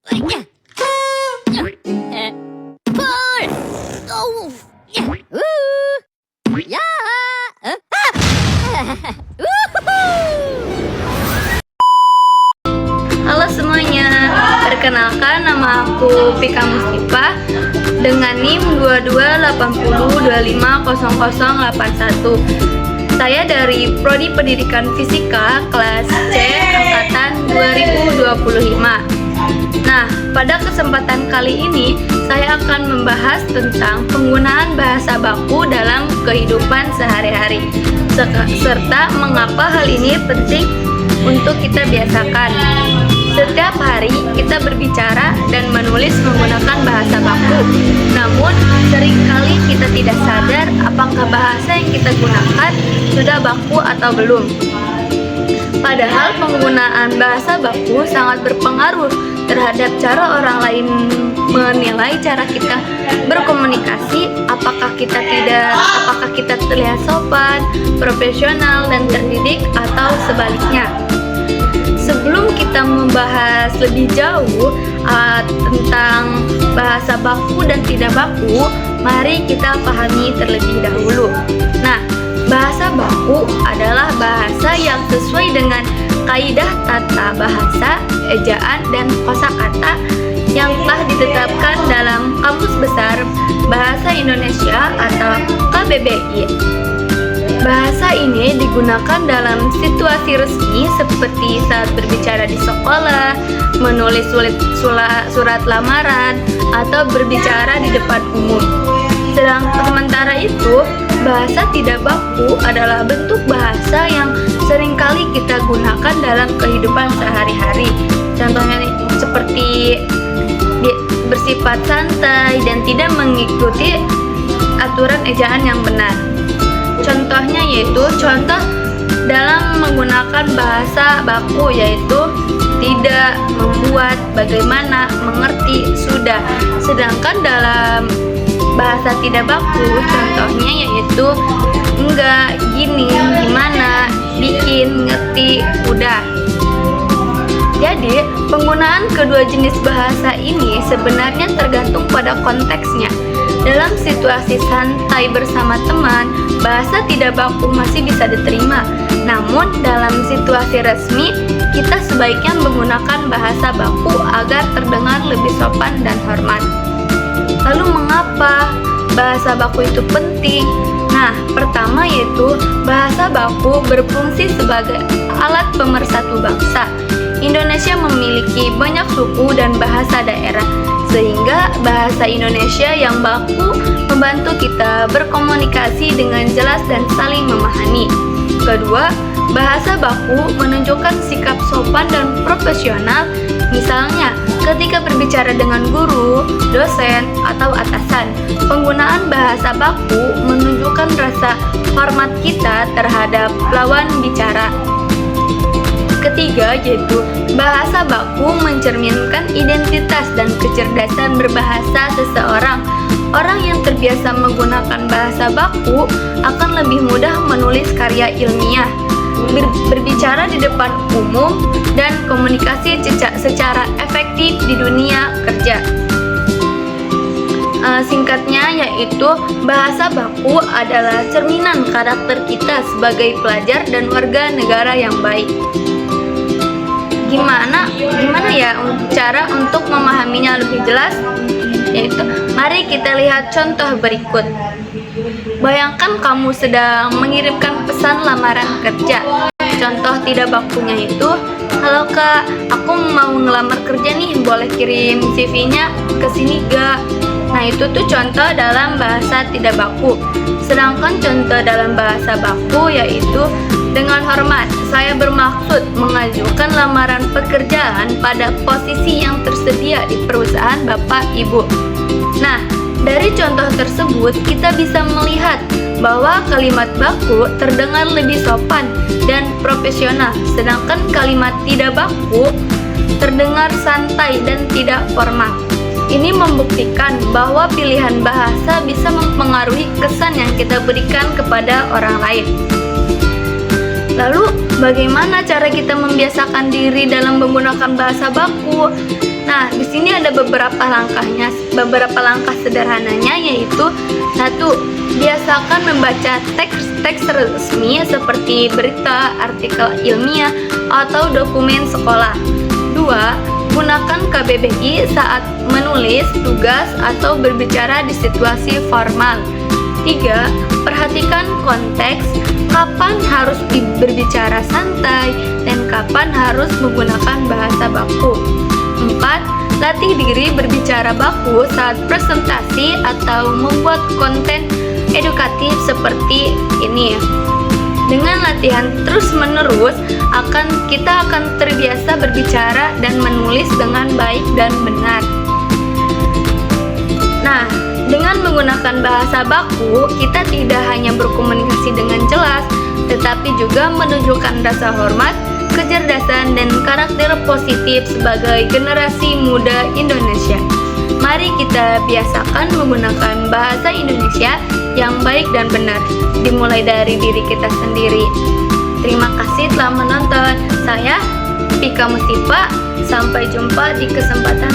Halo semuanya, perkenalkan nama aku Pika Mustifa dengan NIM 2280250081. Saya dari Prodi Pendidikan Fisika kelas C angkatan 2025. Nah, pada kesempatan kali ini saya akan membahas tentang penggunaan bahasa baku dalam kehidupan sehari-hari, serta mengapa hal ini penting untuk kita biasakan. Setiap hari kita berbicara dan menulis menggunakan bahasa baku. Namun, seringkali kita tidak sadar apakah bahasa yang kita gunakan sudah baku atau belum. Padahal penggunaan bahasa baku sangat berpengaruh terhadap cara orang lain menilai cara kita berkomunikasi, apakah kita terlihat sopan, profesional, dan terdidik, atau sebaliknya. Sebelum kita membahas lebih jauh tentang bahasa baku dan tidak baku, mari kita pahami terlebih dahulu. Nah, bahasa baku adalah bahasa yang sesuai dengan kaidah tata bahasa, ejaan, dan kosakata yang telah ditetapkan dalam Kamus Besar Bahasa Indonesia atau KBBI. Bahasa ini digunakan dalam situasi resmi seperti saat berbicara di sekolah, menulis surat lamaran, atau berbicara di depan umum. Sementara itu, bahasa tidak baku adalah bentuk bahasa yang seringkali kita gunakan dalam kehidupan sehari-hari. Contohnya seperti bersifat santai dan tidak mengikuti aturan ejaan yang benar. Contohnya contoh dalam menggunakan bahasa baku yaitu tidak, membuat, bagaimana, mengerti, sudah. Sedangkan dalam bahasa tidak baku contohnya yaitu enggak, gini, gimana, bikin, ngerti, udah. Jadi, penggunaan kedua jenis bahasa ini sebenarnya tergantung pada konteksnya. Dalam situasi santai bersama teman, bahasa tidak baku masih bisa diterima. Namun, dalam situasi resmi, kita sebaiknya menggunakan bahasa baku agar terdengar lebih sopan dan hormat. Lalu, mengapa bahasa baku itu penting? Nah, pertama yaitu bahasa baku berfungsi sebagai alat pemersatu bangsa. Indonesia memiliki banyak suku dan bahasa daerah, sehingga bahasa Indonesia yang baku membantu kita berkomunikasi dengan jelas dan saling memahami. Kedua, bahasa baku menunjukkan sikap sopan dan profesional. Misalnya, ketika berbicara dengan guru, dosen, atau atasan, penggunaan bahasa baku menunjukkan rasa hormat kita terhadap lawan bicara. Ketiga, yaitu bahasa baku mencerminkan identitas dan kecerdasan berbahasa seseorang. Orang yang terbiasa menggunakan bahasa baku akan lebih mudah menulis karya ilmiah, berbicara di depan umum, dan komunikasi secara efektif di dunia kerja. Singkatnya yaitu bahasa baku adalah cerminan karakter kita sebagai pelajar dan warga negara yang baik. Gimana ya cara untuk memahaminya lebih jelas? Yaitu, mari kita lihat contoh berikut. Bayangkan kamu sedang mengirimkan pesan lamaran kerja. Contoh tidak bakunya itu, halo kak, aku mau ngelamar kerja nih, boleh kirim CV-nya ke sini gak? Nah, itu tuh contoh dalam bahasa tidak baku. Sedangkan contoh dalam bahasa baku yaitu, dengan hormat, saya bermaksud mengajukan lamaran pekerjaan pada posisi yang tersedia di perusahaan Bapak Ibu. Nah, dari contoh tersebut kita bisa melihat bahwa kalimat baku terdengar lebih sopan dan profesional, sedangkan kalimat tidak baku terdengar santai dan tidak formal. Ini membuktikan bahwa pilihan bahasa bisa mempengaruhi kesan yang kita berikan kepada orang lain. Lalu, bagaimana cara kita membiasakan diri dalam menggunakan bahasa baku? Nah, di sini ada beberapa langkah sederhananya, yaitu 1. Biasakan membaca teks resmi seperti berita, artikel ilmiah, atau dokumen sekolah. 2. Gunakan KBBI saat menulis tugas atau berbicara di situasi formal. 3. Perhatikan konteks, kapan harus berbicara santai dan kapan harus menggunakan bahasa baku. 4. Latih diri berbicara baku saat presentasi atau membuat konten edukatif seperti ini. Dengan latihan terus-menerus, kita akan terbiasa berbicara dan menulis dengan baik dan benar. Nah, dengan menggunakan bahasa baku, kita tidak hanya berkomunikasi dengan jelas, tetapi juga menunjukkan rasa hormat, kecerdasan, dan karakter positif sebagai generasi muda Indonesia. Mari kita biasakan menggunakan bahasa Indonesia yang baik dan benar, dimulai dari diri kita sendiri. Terima kasih telah menonton. Saya Pika Musifa. Sampai jumpa di kesempatan